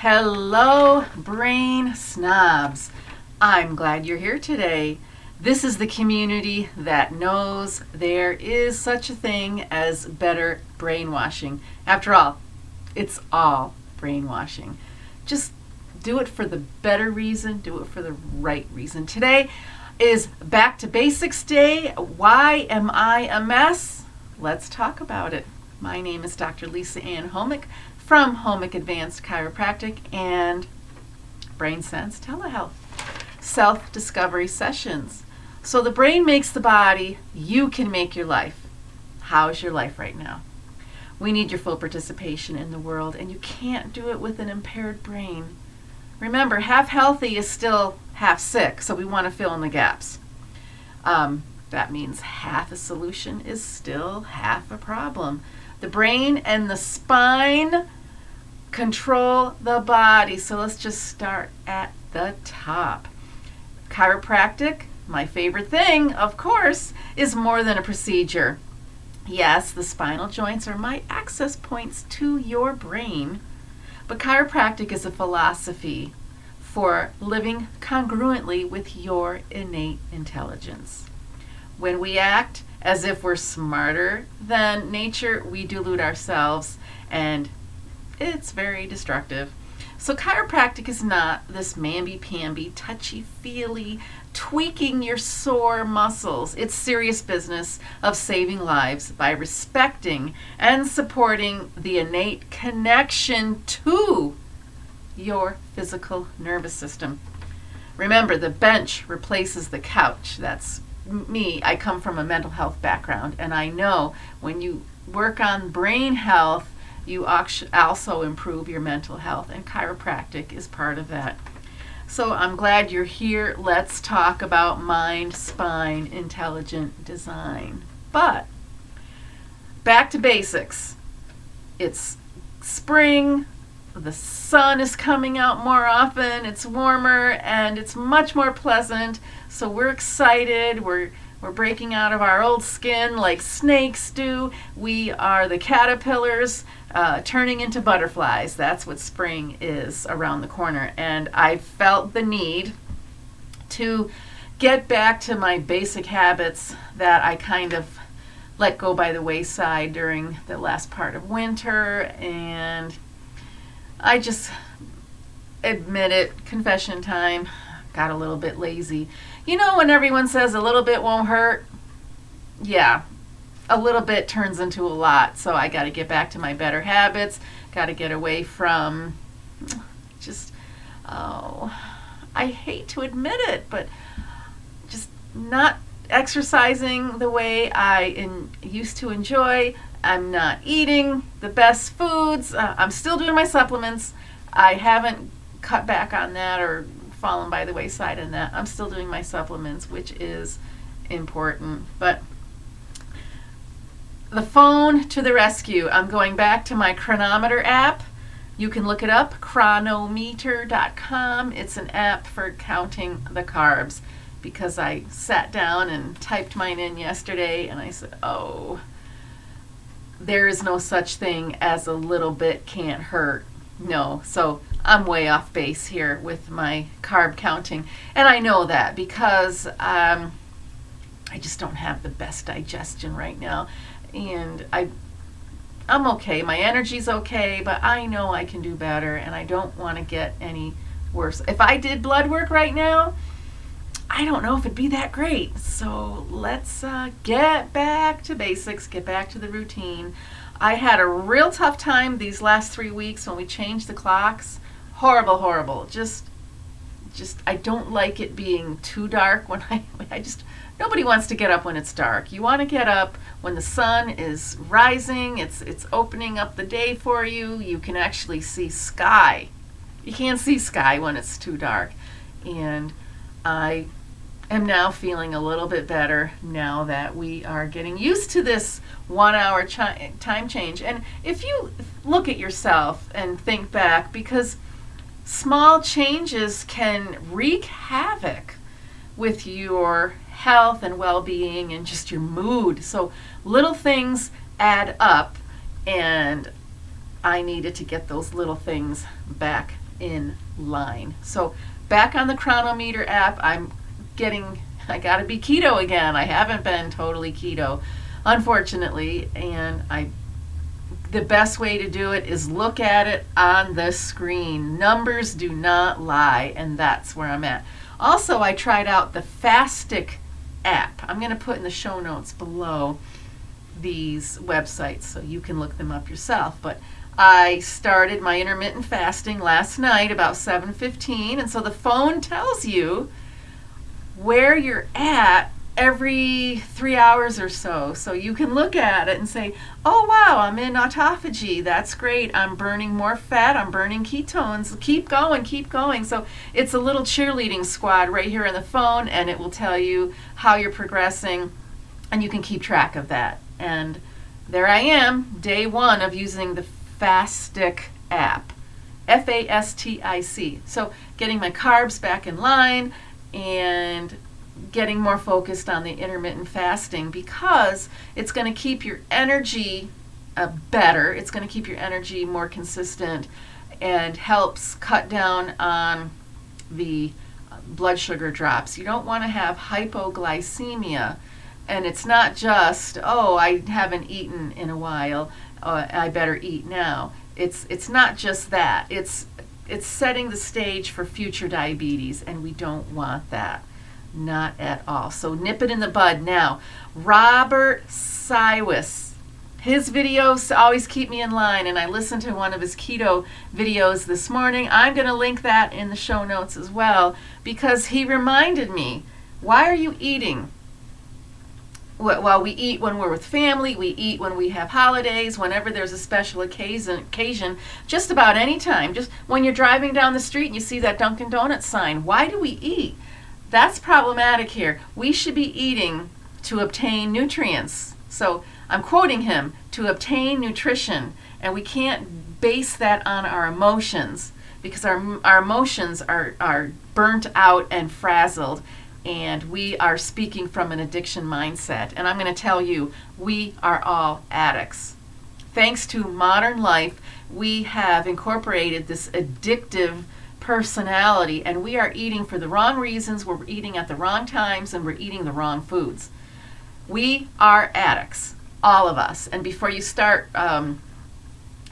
Hello, brain snobs. I'm glad you're here today. This is the community that knows there is such a thing as better brainwashing. After all, it's all brainwashing. Just do it for the better reason, do it for the right reason. Today is Back to Basics Day. Why am I a mess? Let's talk about it. My name is Dr. Lisa Ann Homick from Homick Advanced Chiropractic and Brain Sense Telehealth. Self-discovery sessions. So the brain makes the body, you can make your life. How's your life right now? We need your full participation in the world, and you can't do it with an impaired brain. Remember, half healthy is still half sick, so we want to fill in the gaps. That means half a solution is still half a problem. The brain and the spine control the body. So let's just start at the top. Chiropractic, my favorite thing, of course, is more than a procedure. Yes, the spinal joints are my access points to your brain, but chiropractic is a philosophy for living congruently with your innate intelligence. When we act as if we're smarter than nature, we delude ourselves, and it's very destructive. So chiropractic is not this mamby-pamby, touchy-feely, tweaking your sore muscles. It's serious business of saving lives by respecting and supporting the innate connection to your physical nervous system. Remember, the bench replaces the couch. That's me. I come from a mental health background, and I know when you work on brain health, you also improve your mental health, and chiropractic is part of that. So I'm glad you're here. Let's talk about mind, spine, intelligent design. But back to basics. It's spring. The sun is coming out more often. It's warmer and it's much more pleasant. So we're excited. We're breaking out of our old skin like snakes do. We are the caterpillars turning into butterflies. That's what spring is around the corner. And I felt the need to get back to my basic habits that I kind of let go by the wayside during the last part of winter. And I just admit it, confession time, got a little bit lazy. You know when everyone says a little bit won't hurt? Yeah, a little bit turns into a lot. So I got to get back to my better habits, got to get away from I hate to admit it, but just not exercising the way I used to enjoy. I'm not eating the best foods. I'm still doing my supplements. I haven't cut back on that or fallen by the wayside in that. I'm still doing my supplements, which is important. But the phone to the rescue. I'm going back to my chronometer app. You can look it up, chronometer.com. It's an app for counting the carbs, because I sat down and typed mine in yesterday and I said, oh, there is no such thing as a little bit can't hurt. No, so I'm way off base here with my carb counting. And I know that because I just don't have the best digestion right now. And I'm okay. My energy's okay, but I know I can do better, and I don't want to get any worse. If I did blood work right now, I don't know if it'd be that great. So let's get back to basics, get back to the routine. I had a real tough time these last 3 weeks when we changed the clocks. Horrible. Just I don't like it being too dark when nobody wants to get up when it's dark. You want to get up when the sun is rising. It's opening up the day for you. You can actually see sky. You can't see sky when it's too dark. And I am now feeling a little bit better now that we are getting used to this 1 hour time change. And if you look at yourself and think back, because small changes can wreak havoc with your health and well-being and just your mood. So little things add up, and I needed to get those little things back in line. So back on the Chronometer app, I gotta be keto again. I haven't been totally keto, unfortunately, and the best way to do it is look at it on the screen. Numbers do not lie, and that's where I'm at. Also, I tried out the Fastic app. I'm going to put in the show notes below these websites so you can look them up yourself. But I started my intermittent fasting last night about 7:15, and so the phone tells you where you're at every 3 hours or so. So you can look at it and say, oh wow, I'm in autophagy. That's great. I'm burning more fat. I'm burning ketones. Keep going, keep going. So it's a little cheerleading squad right here on the phone, and it will tell you how you're progressing, and you can keep track of that. And there I am, day 1 of using the Fastic app. Fastic. So getting my carbs back in line and getting more focused on the intermittent fasting, because it's going to keep your energy better. It's going to keep your energy more consistent and helps cut down on the blood sugar drops. You don't want to have hypoglycemia, and it's not just, oh, I haven't eaten in a while, I better eat now. It's not just that. It's setting the stage for future diabetes, and we don't want that. Not at all. So nip it in the bud now. Robert Cwyes, his videos always keep me in line, and I listened to one of his keto videos this morning. I'm going to link that in the show notes as well, because he reminded me, why are you eating? Well, we eat when we're with family, we eat when we have holidays, whenever there's a special occasion, just about any time. Just when you're driving down the street and you see that Dunkin' Donuts sign, why do we eat? That's problematic here. We should be eating to obtain nutrients. So I'm quoting him, to obtain nutrition, and we can't base that on our emotions, because our emotions are burnt out and frazzled, and we are speaking from an addiction mindset. And I'm going to tell you, we are all addicts. Thanks to modern life, we have incorporated this addictive personality, and we are eating for the wrong reasons, we're eating at the wrong times, and we're eating the wrong foods. We are addicts, all of us. And before you start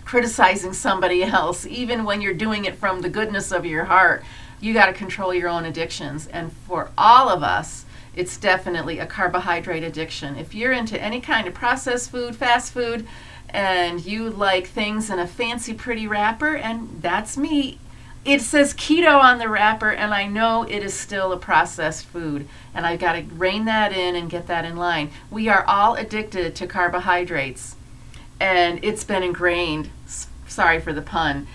criticizing somebody else, even when you're doing it from the goodness of your heart, you got to control your own addictions. And for all of us, it's definitely a carbohydrate addiction. If you're into any kind of processed food, fast food, and you like things in a fancy, pretty wrapper, and that's me, it says keto on the wrapper, and I know it is still a processed food, and I've got to rein that in and get that in line. We are all addicted to carbohydrates, and it's been ingrained, sorry for the pun,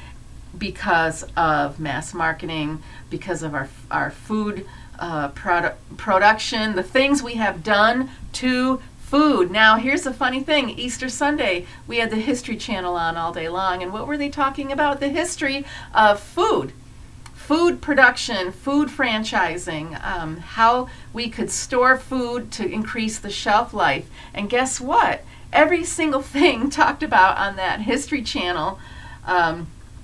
because of mass marketing, because of our food production, the things we have done to food. Now, here's the funny thing. Easter Sunday, we had the History Channel on all day long, and what were they talking about? The history of food. Food production, food franchising, how we could store food to increase the shelf life. And guess what? Every single thing talked about on that History Channel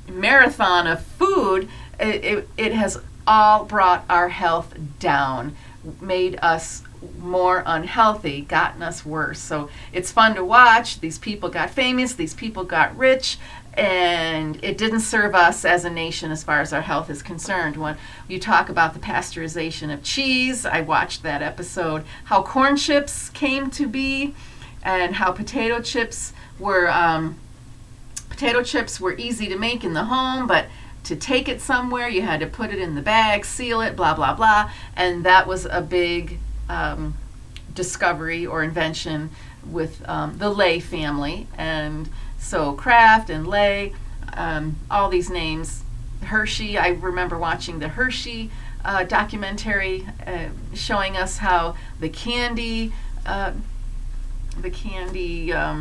marathon of food, it has all brought our health down, made us more unhealthy, gotten us worse. So it's fun to watch. These people got famous, these people got rich, and it didn't serve us as a nation as far as our health is concerned. When you talk about the pasteurization of cheese, I watched that episode, how corn chips came to be, and how potato chips were easy to make in the home, but to take it somewhere, you had to put it in the bag, seal it, blah, blah, blah. And that was a big discovery or invention with the Lay family. And so Kraft and Lay, all these names. Hershey, I remember watching the Hershey documentary showing us how the candy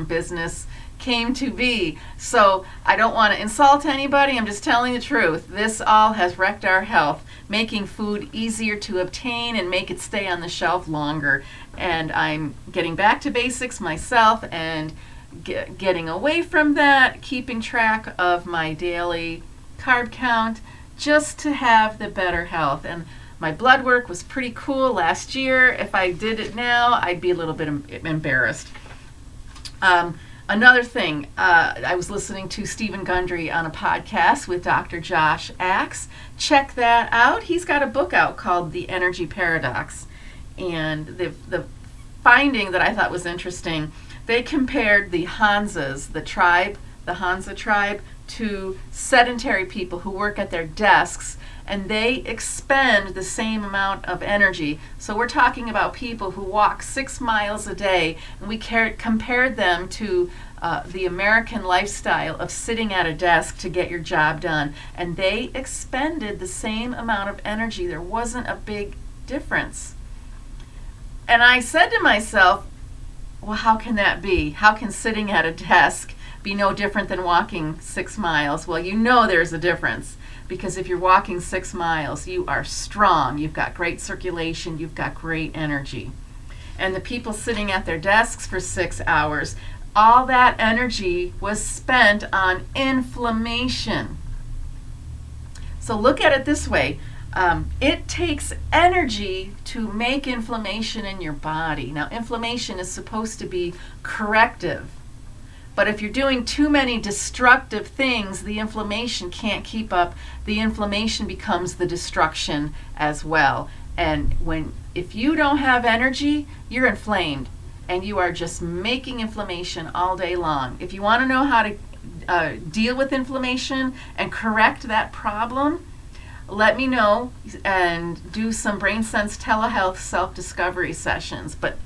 business came to be. So I don't want to insult anybody, I'm just telling the truth. This all has wrecked our health, making food easier to obtain and make it stay on the shelf longer. And I'm getting back to basics myself and getting away from that, keeping track of my daily carb count, just to have the better health. And my blood work was pretty cool last year. If I did it now, I'd be a little bit embarrassed. Another thing, I was listening to Stephen Gundry on a podcast with Dr. Josh Axe. Check that out. He's got a book out called The Energy Paradox. And the finding that I thought was interesting, they compared the Hansas, the Hansa tribe, to sedentary people who work at their desks, and they expend the same amount of energy. So we're talking about people who walk 6 miles a day, and we compared them to the American lifestyle of sitting at a desk to get your job done, and they expended the same amount of energy. There wasn't a big difference. And I said to myself, well, how can that be? How can sitting at a desk be no different than walking 6 miles? Well, you know there's a difference, because if you're walking 6 miles, you are strong, you've got great circulation, you've got great energy. And the people sitting at their desks for 6 hours, all that energy was spent on inflammation. So look at it this way. It takes energy to make inflammation in your body. Now, inflammation is supposed to be corrective. But if you're doing too many destructive things, the inflammation can't keep up. The inflammation becomes the destruction as well. And if you don't have energy, you're inflamed, and you are just making inflammation all day long. If you want to know how to deal with inflammation and correct that problem, let me know and do some Brain Sense telehealth self-discovery sessions. But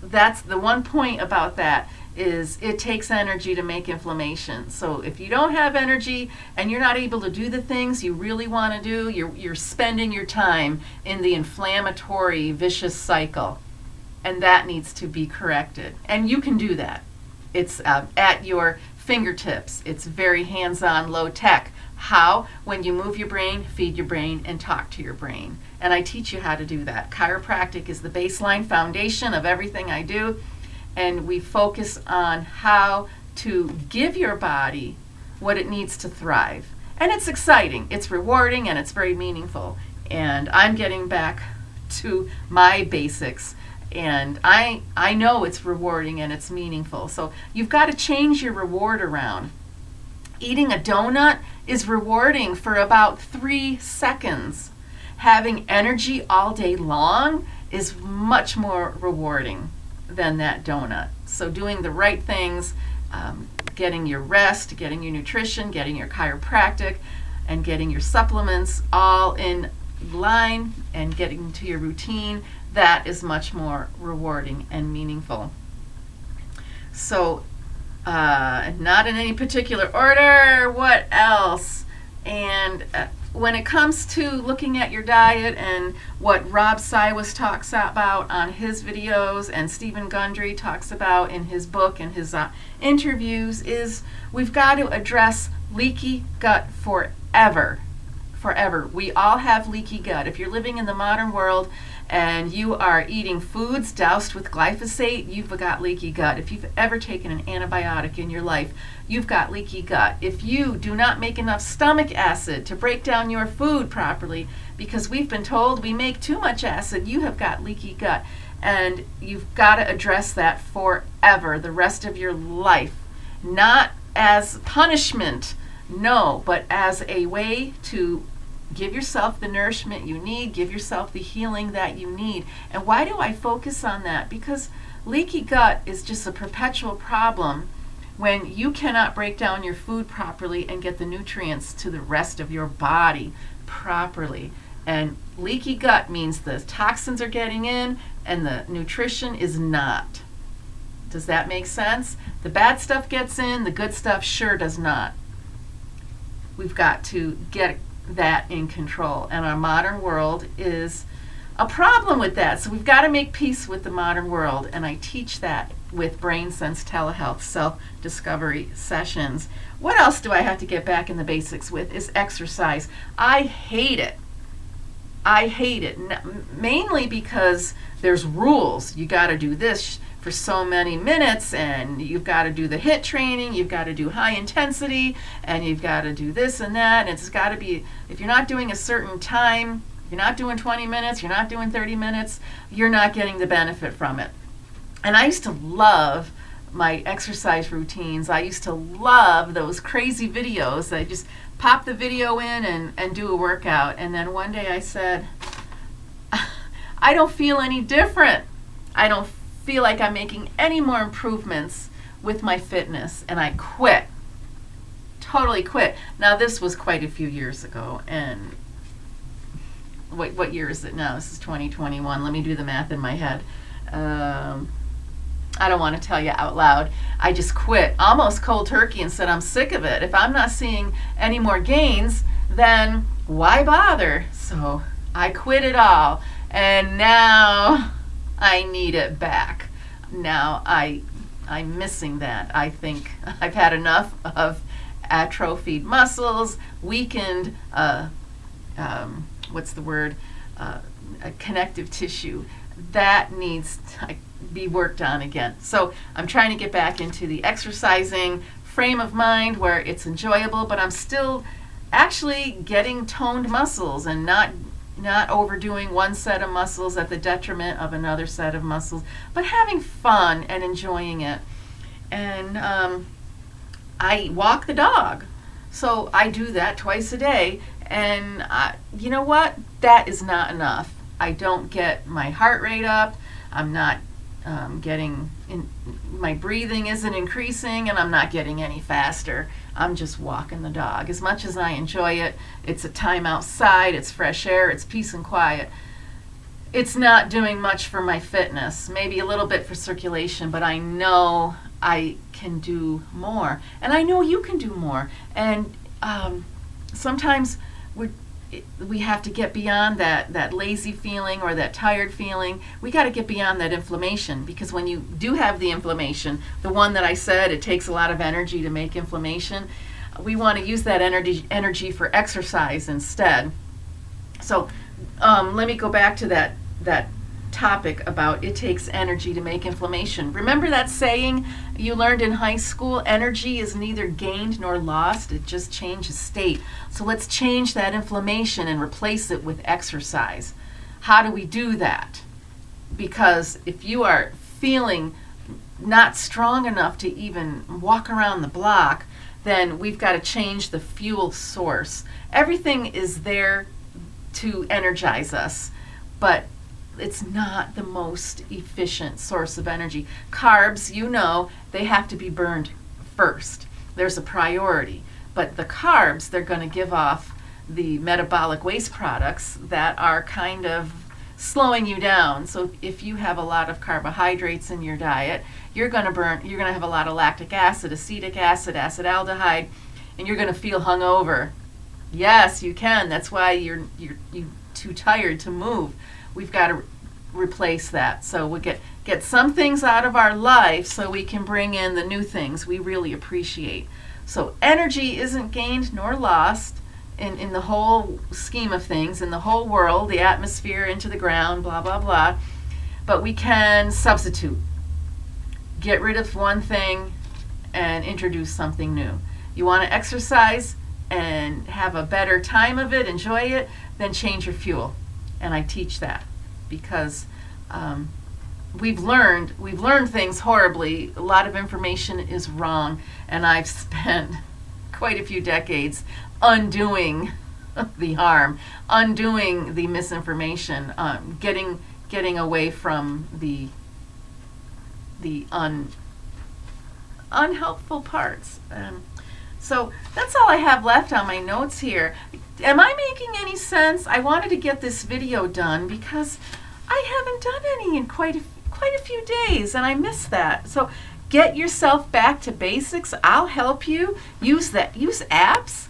that's the one point about that, is it takes energy to make inflammation. So if you don't have energy and you're not able to do the things you really want to do, you're spending your time in the inflammatory vicious cycle, and that needs to be corrected. And you can do that. It's at your fingertips. It's very hands-on, low tech. How? When you move your brain, feed your brain, and talk to your brain. And I teach you how to do that. Chiropractic is the baseline foundation of everything I do. And we focus on how to give your body what it needs to thrive. And it's exciting, it's rewarding, and it's very meaningful. And I'm getting back to my basics. And I know it's rewarding and it's meaningful. So you've got to change your reward around. Eating a donut is rewarding for about 3 seconds. Having energy all day long is much more rewarding than that donut. So doing the right things, getting your rest, getting your nutrition, getting your chiropractic, and getting your supplements all in line and getting to your routine, that is much more rewarding and meaningful. So not in any particular order, what else? And when it comes to looking at your diet and what Rob Cwyes talks about on his videos and Stephen Gundry talks about in his book and his interviews, is we've got to address leaky gut forever. Forever. We all have leaky gut. If you're living in the modern world and you are eating foods doused with glyphosate, you've got leaky gut. If you've ever taken an antibiotic in your life, you've got leaky gut. If you do not make enough stomach acid to break down your food properly, because we've been told we make too much acid, you have got leaky gut. And you've got to address that forever, the rest of your life. Not as punishment, no, but as a way to give yourself the nourishment you need, give yourself the healing that you need. And why do I focus on that? Because leaky gut is just a perpetual problem when you cannot break down your food properly and get the nutrients to the rest of your body properly. And leaky gut means the toxins are getting in and the nutrition is not. Does that make sense? The bad stuff gets in, the good stuff sure does not. We've got to get that in control, and our modern world is a problem with that. So we've got to make peace with the modern world, and I teach that with Brain Sense telehealth self-discovery sessions. What else do I have to get back in the basics with is exercise. I hate it. Mainly because there's rules. You got to do this for so many minutes, and you've got to do the HIIT training, you've got to do high intensity, and you've got to do this and that, and it's got to be, if you're not doing a certain time, you're not doing 20 minutes, you're not doing 30 minutes, you're not getting the benefit from it. And I used to love my exercise routines. I used to love those crazy videos. I just pop the video in and do a workout. And then one day I said, I don't feel any different. I don't feel like I'm making any more improvements with my fitness. And I quit. Totally quit. Now this was quite a few years ago. And what year is it now? This is 2021. Let me do the math in my head. I don't want to tell you out loud. I just quit almost cold turkey and said, I'm sick of it. If I'm not seeing any more gains, then why bother? So I quit it all, and now I need it back. Now I'm missing that. I think I've had enough of atrophied muscles, weakened, connective tissue. That needs to be worked on again. So I'm trying to get back into the exercising frame of mind where it's enjoyable, but I'm still actually getting toned muscles and not overdoing one set of muscles at the detriment of another set of muscles, but having fun and enjoying it. And I walk the dog. So I do that twice a day. And you know what? That is not enough. I don't get my heart rate up. I'm not my breathing isn't increasing, and I'm not getting any faster. I'm just walking the dog. As much as I enjoy it, it's a time outside, it's fresh air, it's peace and quiet. It's not doing much for my fitness, maybe a little bit for circulation, but I know I can do more. And I know you can do more. And sometimes we have to get beyond that lazy feeling or that tired feeling. We got to get beyond that inflammation, because when you do have the inflammation, the one that I said, it takes a lot of energy to make inflammation, we want to use that energy for exercise instead. So let me go back to that topic about it takes energy to make inflammation. Remember that saying you learned in high school? Energy is neither gained nor lost, it just changes state. So let's change that inflammation and replace it with exercise. How do we do that? Because if you are feeling not strong enough to even walk around the block, then we've got to change the fuel source. Everything is there to energize us, but it's not the most efficient source of energy. Carbs, you know, they have to be burned first. There's a priority. But the carbs, they're going to give off the metabolic waste products that are kind of slowing you down. So if you have a lot of carbohydrates in your diet, you're going to have a lot of lactic acid, acetic acid, acetaldehyde, and you're going to feel hungover. Yes, you can. That's why you're too tired to move. We've got to replace that. So we get some things out of our life so we can bring in the new things we really appreciate. So energy isn't gained nor lost in the whole scheme of things, in the whole world, the atmosphere, into the ground, blah, blah, blah. But we can substitute. Get rid of one thing and introduce something new. You want to exercise and have a better time of it, enjoy it, then change your fuel. And I teach that because we've learned things horribly. A lot of information is wrong, and I've spent quite a few decades undoing the harm, undoing the misinformation, getting away from the unhelpful parts. So that's all I have left on my notes here. Am I making any sense? I wanted to get this video done because I haven't done any in quite a few days, and I miss that. So get yourself back to basics. I'll help you. Use apps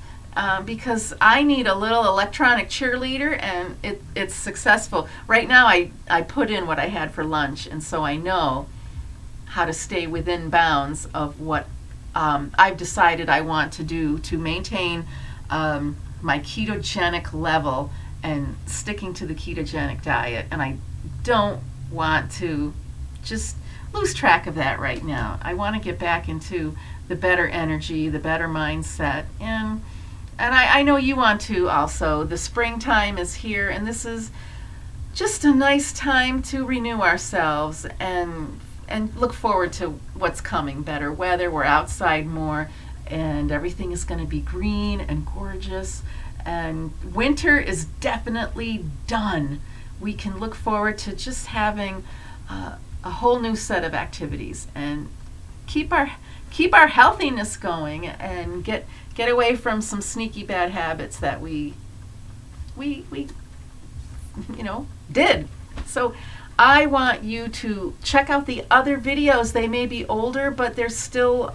because I need a little electronic cheerleader, and it's successful. Right now I put in what I had for lunch, and so I know how to stay within bounds of what I've decided I want to do to maintain my ketogenic level and sticking to the ketogenic diet. And I don't want to just lose track of that right now. I want to get back into the better energy, the better mindset, and I know you want to also. The springtime is here, and this is just a nice time to renew ourselves and look forward to what's coming. Better weather, we're outside more, and everything is going to be green and gorgeous, and winter is definitely done. We can look forward to just having a whole new set of activities and keep our healthiness going and get away from some sneaky bad habits that we did. So I want you to check out the other videos. They may be older, but they're still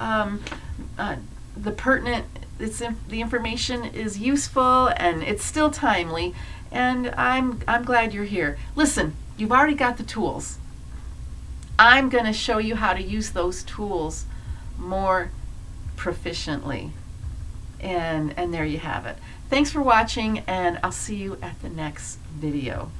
the pertinent. The information is useful and it's still timely. And I'm glad you're here. Listen, you've already got the tools. I'm going to show you how to use those tools more proficiently. And there you have it. Thanks for watching, and I'll see you at the next video.